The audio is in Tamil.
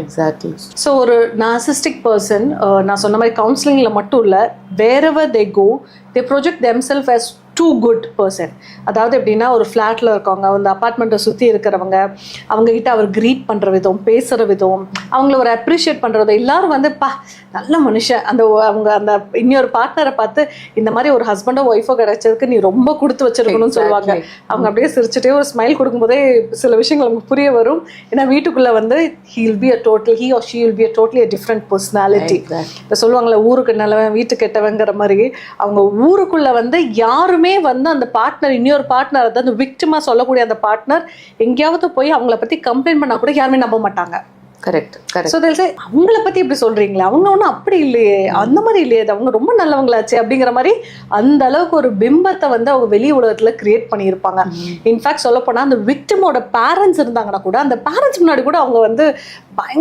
எக்ஸாக்ட்லி. ஸோ ஒரு நார்சிஸ்டிக் பர்சன் நான் சொன்ன மாதிரி கவுன்சிலிங்கில் மட்டும் இல்லை, wherever they go they project themselves as too good person. அதாவது எப்படின்னா, ஒரு ஃப்ளாட்டில் இருக்கவங்க, அந்த அப்பார்ட்மெண்ட்டை சுற்றி இருக்கிறவங்க, அவங்ககிட்ட அவர் க்ரீட் பண்ணுற விதம், பேசுகிற விதம், அவங்கள ஒரு அப்ரிஷியேட் பண்ணுற விதம், எல்லாரும் வந்து நல்ல மனுஷன். அவங்க அந்த இன்னொரு பார்ட்னரை பார்த்து இந்த மாதிரி ஒரு ஹஸ்பண்டோ ஒய்ஃபோ கிடைச்சதுக்கு நீ ரொம்ப கொடுத்து வச்சிருக்கணும்னு சொல்லுவாங்க. அவங்க அப்படியே சிரிச்சுட்டே ஒரு ஸ்மைல் கொடுக்கும்போதே சில விஷயங்கள் நமக்கு புரிய வரும். ஏன்னா வீட்டுக்குள்ளே வந்து he or she will be a totally a different personality. இப்போ சொல்லுவாங்களே, ஊருக்கு நல்லவன் வீட்டுக்கு கெட்டவங்கிற மாதிரி, அவங்க ஊருக்குள்ளே வந்து யாருமே வந்து அந்த பார்ட்னர், இன்னொரு பார்ட்னர், அதாவது விக்டிமா சொல்லக்கூடிய அந்த பார்ட்னர் எங்கேயாவது போய் அவங்கள பற்றி கம்ப்ளைண்ட் பண்ணால் கூட யாருமே நம்ப மாட்டாங்க. கரெக்ட். ஸோ they'll say, அவங்கள பற்றி இப்படி சொல்கிறீங்களே, அவங்க ஒன்றும் அப்படி இல்லையே, அந்த மாதிரி இல்லையே, அவங்க ரொம்ப நல்லவங்களாச்சு அப்படிங்கிற மாதிரி அந்த அளவுக்கு ஒரு பிம்பத்தை வந்து அவங்க வெளி உலகத்தில் கிரியேட் பண்ணியிருப்பாங்க. இன்ஃபேக்ட் சொல்லப்போனால் அந்த விக்டிமோட பேரண்ட்ஸ் இருந்தாங்கன்னா கூட, அந்த பேரண்ட்ஸ் முன்னாடி கூட அவங்க வந்து பயங்கர